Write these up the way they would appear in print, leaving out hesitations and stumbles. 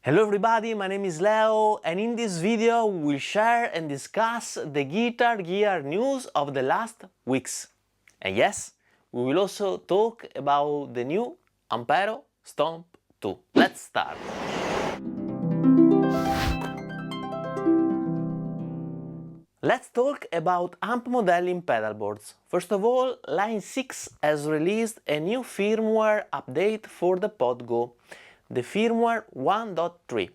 Hello everybody, my name is Leo and in this video we'll share and discuss the guitar gear news of the last weeks. And yes, we will also talk about the new Ampero Stomp II. Let's start! Let's talk about amp modeling pedalboards. First of all, Line 6 has released a new firmware update for the Pod Go, the firmware 1.3.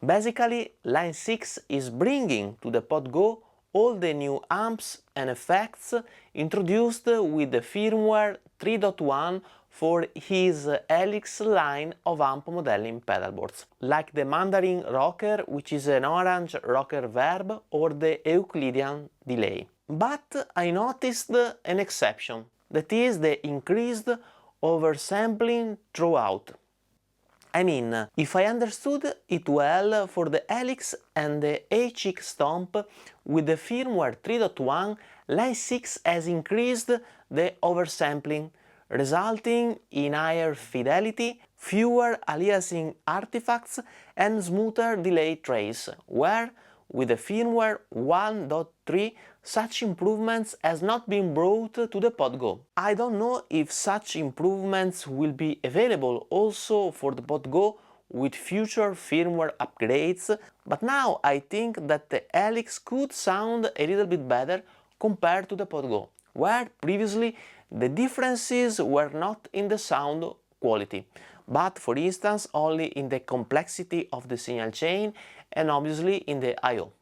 Basically, Line 6 is bringing to the Pod Go all the new amps and effects introduced with the firmware 3.1 for his Helix line of amp modeling pedalboards, like the Mandarin Rocker, which is an orange rocker verb, or the Euclidean delay. But I noticed an exception, that is the increased oversampling throughout. I mean, if I understood it well, for the Helix and the HX Stomp with the firmware 3.1, Line 6 has increased the oversampling, resulting in higher fidelity, fewer aliasing artifacts and smoother delay trace, where with the firmware 1.3 such improvements has not been brought to the Pod Go. I don't know if such improvements will be available also for the Pod Go with future firmware upgrades, but now I think that the Helix could sound a little bit better compared to the Pod Go, where previously the differences were not in the sound quality, but for instance only in the complexity of the signal chain and obviously in the I/O.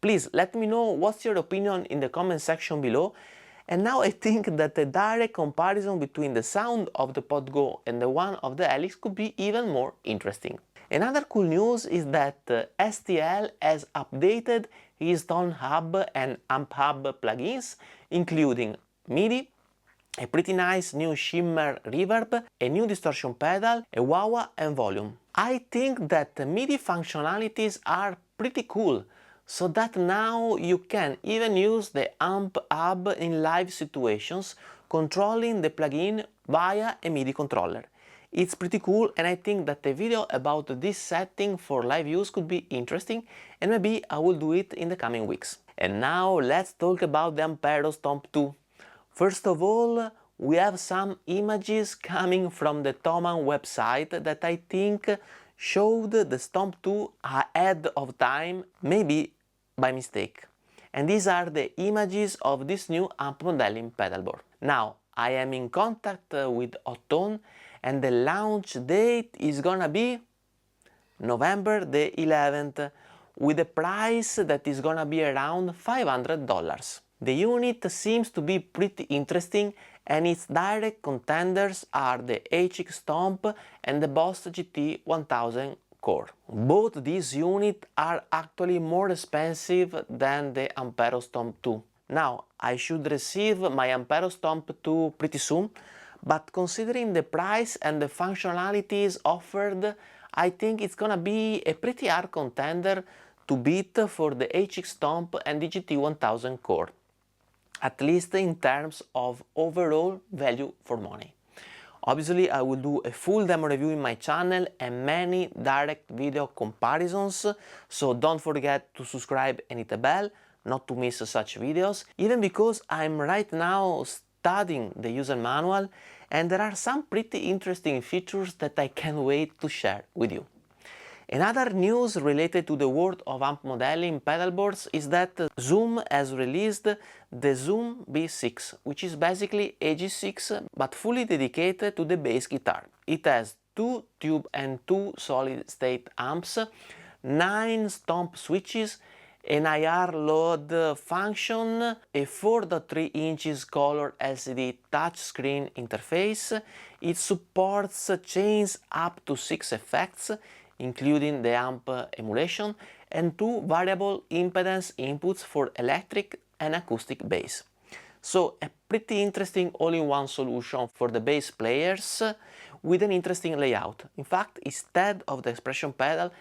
Please let me know what's your opinion in the comment section below. And now I think that a direct comparison between the sound of the Pod Go and the one of the Helix could be even more interesting. Another cool news is that STL has updated his Tone Hub and AmpHub plugins, including MIDI, a pretty nice new shimmer reverb, a new distortion pedal, a wah-wah and volume. I think that the MIDI functionalities are pretty cool, so that now you can even use the AmpHub in live situations, controlling the plugin via a MIDI controller. It's pretty cool, and I think that a video about this setting for live use could be interesting, and maybe I will do it in the coming weeks. And now let's talk about the Ampero Stomp II. First of all, we have some images coming from the Thomann website that I think showed the Stomp II ahead of time, maybe by mistake. And these are the images of this new amp modeling pedalboard. Now, I am in contact with Autio, and the launch date is gonna be November the 11th, with a price that is gonna be around $500. The unit seems to be pretty interesting, and its direct contenders are the HX Stomp and the Boss GT 1000 Core. Both these units are actually more expensive than the Ampero Stomp II. Now, I should receive my Ampero Stomp II pretty soon, but considering the price and the functionalities offered, I think it's gonna be a pretty hard contender to beat for the HX Stomp and the GT 1000 Core, at least in terms of overall value for money. Obviously, I will do a full demo review in my channel and many direct video comparisons, so don't forget to subscribe and hit the bell not to miss such videos, even because I'm right now studying the user manual and there are some pretty interesting features that I can't wait to share with you. Another news related to the world of amp modeling pedalboards is that Zoom has released the Zoom B6, which is basically a G6 but fully dedicated to the bass guitar. It has 2 tube and 2 solid state amps, 9 stomp switches, an IR load function, a 4.3 inches color LCD touchscreen interface. It supports chains up to 6 effects, including the amp emulation, and 2 variable impedance inputs for electric and acoustic bass. So a pretty interesting all-in-one solution for the bass players with an interesting layout. In fact, instead of the expression pedal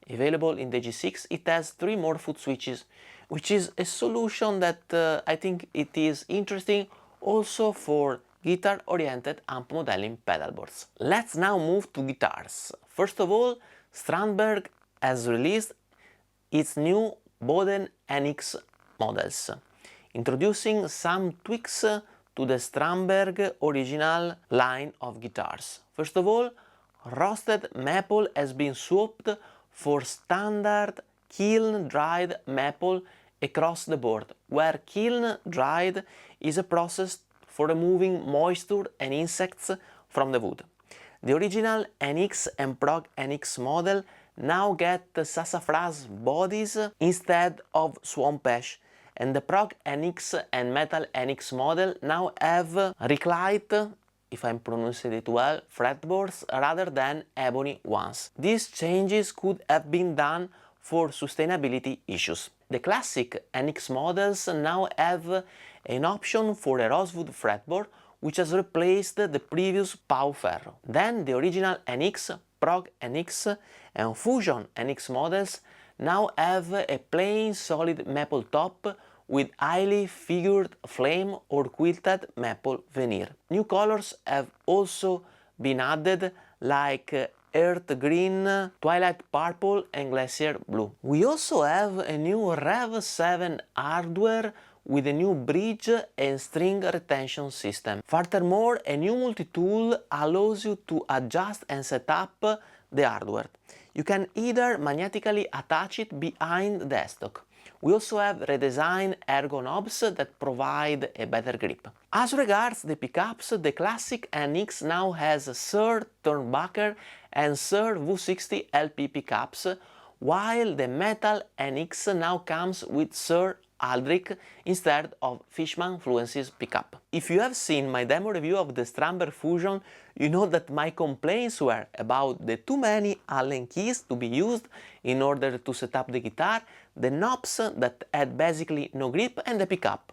available in the G6, it has 3 more foot switches, which is a solution that I think it is interesting also for guitar-oriented amp modeling pedalboards. Let's now move to guitars. First of all, Strandberg has released its new Boden NX models, introducing some tweaks to the Strandberg original line of guitars. First of all, roasted maple has been swapped for standard kiln-dried maple across the board, where kiln-dried is a process for removing moisture and insects from the wood. The original NX and Prog NX model now get sassafras bodies instead of swamp ash, and the Prog NX and Metal NX model now have Reclite, if I'm pronouncing it well, fretboards rather than ebony ones. These changes could have been done for sustainability issues. The classic NX models now have an option for a rosewood fretboard, which has replaced the previous pau ferro. Then the original NX, Prog NX and Fusion NX models now have a plain solid maple top with highly figured flame or quilted maple veneer. New colors have also been added, like earth green, twilight purple and glacier blue. We also have a new Rev 7 hardware with a new bridge and string retention system. Furthermore, a new multi-tool allows you to adjust and set up the hardware. You can either magnetically attach it behind the headstock. We also have redesigned ergo knobs that provide a better grip. As regards the pickups, the classic NX now has Sir Turnbuckle and Sir V60 LP pickups, while the Metal NX now comes with Sir Aldrich instead of Fishman Fluency's pickup. If you have seen my demo review of the Strandberg Fusion, you know that my complaints were about the too many Allen keys to be used in order to set up the guitar, the knobs that had basically no grip, and the pickup.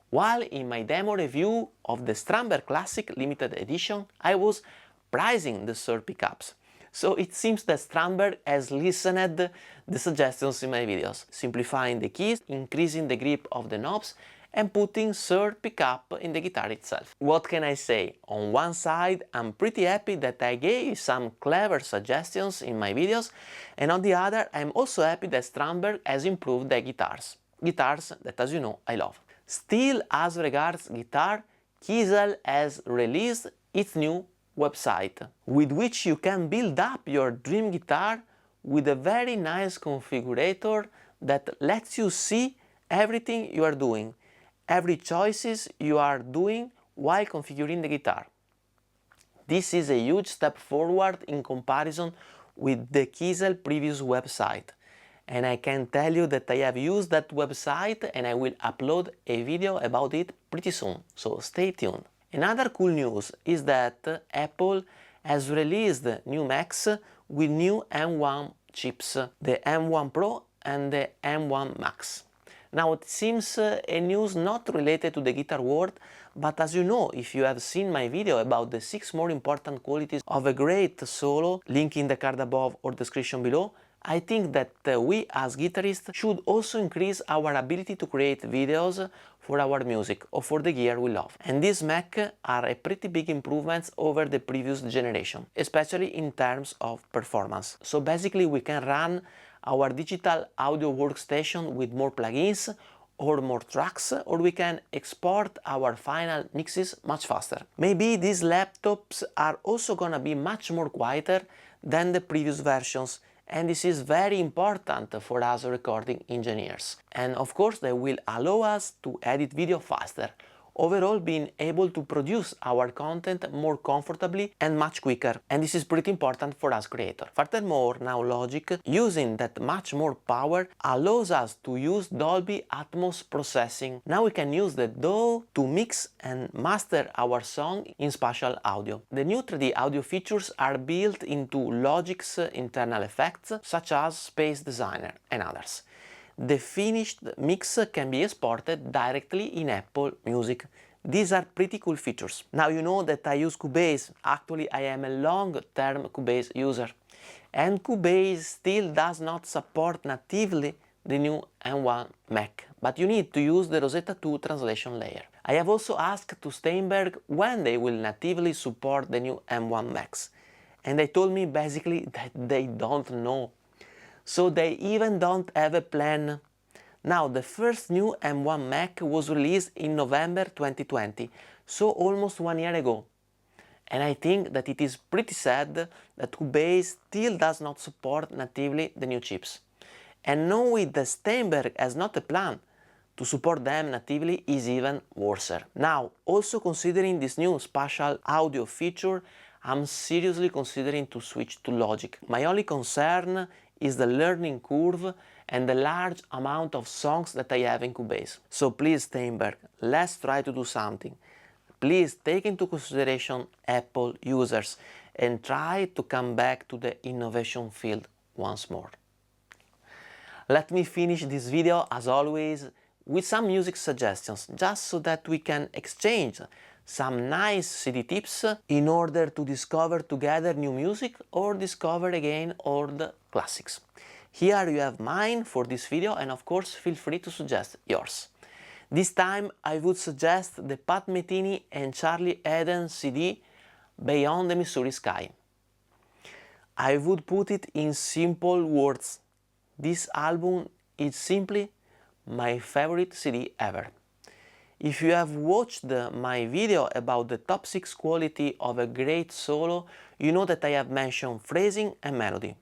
While in my demo review of the Strandberg Classic Limited Edition, I was praising the Sir pickups. So it seems that Strandberg has listened the suggestions in my videos, simplifying the keys, increasing the grip of the knobs, and putting Sir pickup in the guitar itself. What can I say? On one side, I'm pretty happy that I gave some clever suggestions in my videos, and on the other, I'm also happy that Strandberg has improved the guitars. Guitars that, as you know, I love. Still, as regards guitar, Kiesel has released its new website, with which you can build up your dream guitar with a very nice configurator that lets you see everything you are doing, every choices you are doing while configuring the guitar. This is a huge step forward in comparison with the Kiesel previous website, and I can tell you that I have used that website and I will upload a video about it pretty soon, so stay tuned. Another cool news is that Apple has released new Macs with new M1 chips, the M1 Pro and the M1 Max. Now it seems a news not related to the guitar world, but as you know, if you have seen my video about the 6 more important qualities of a great solo, link in the card above or description below, I think that we as guitarists should also increase our ability to create videos for our music or for the gear we love. And these Mac are a pretty big improvements over the previous generation, especially in terms of performance. So basically we can run our digital audio workstation with more plugins or more tracks, or we can export our final mixes much faster. Maybe these laptops are also gonna be much more quieter than the previous versions, and this is very important for us recording engineers. And of course they will allow us to edit video faster, overall being able to produce our content more comfortably and much quicker, and this is pretty important for us creators. Furthermore, now Logic, using that much more power, allows us to use Dolby Atmos processing. Now we can use the DAW to mix and master our song in spatial audio. The new 3D audio features are built into Logic's internal effects, such as Space Designer and others. The finished mix can be exported directly in Apple Music. These are pretty cool features. Now you know that I use Cubase. Actually, I am a long-term Cubase user. And Cubase still does not support natively the new M1 Mac, but you need to use the Rosetta 2 translation layer. I have also asked to Steinberg when they will natively support the new M1 Macs. And they told me basically that they don't know. So they even don't have a plan. Now, the first new M1 Mac was released in November 2020, so almost 1 year ago. And I think that it is pretty sad that Cubase still does not support natively the new chips. And knowing that Steinberg has not a plan to support them natively is even worse. Now, also considering this new spatial audio feature, I'm seriously considering to switch to Logic. My only concern is the learning curve and the large amount of songs that I have in Cubase. So please, Steinberg, let's try to do something. Please take into consideration Apple users and try to come back to the innovation field once more. Let me finish this video, as always, with some music suggestions, just so that we can exchange some nice CD tips in order to discover together new music or discover again old classics. Here you have mine for this video, and of course feel free to suggest yours. This time I would suggest the Pat Metheny and Charlie Eden CD Beyond the Missouri Sky. I would put it in simple words. This album is simply my favorite CD ever. If you have watched my video about the top 6 quality of a great solo, you know that I have mentioned phrasing and melody.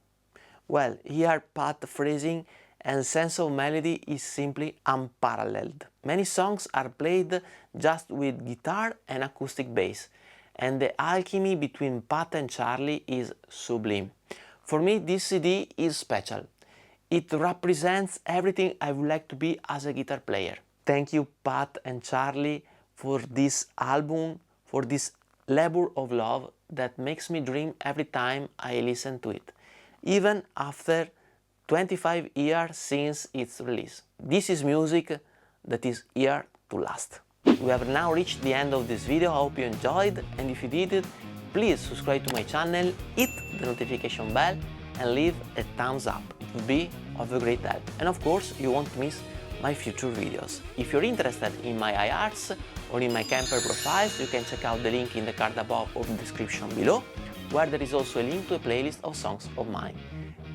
Well, here Pat phrasing and sense of melody is simply unparalleled. Many songs are played just with guitar and acoustic bass, and the alchemy between Pat and Charlie is sublime. For me, this CD is special. It represents everything I would like to be as a guitar player. Thank you, Pat and Charlie, for this album, for this labor of love that makes me dream every time I listen to it, even after 25 years since its release. This is music that is here to last. We have now reached the end of this video. I hope you enjoyed, and if you did, please subscribe to my channel, hit the notification bell and leave a thumbs up. It would be of a great help. And of course, you won't miss my future videos. If you're interested in my iArts or in my camper profiles, you can check out the link in the card above or the description below, where there is also a link to a playlist of songs of mine.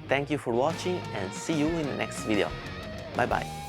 Thank you for watching and see you in the next video. Bye bye.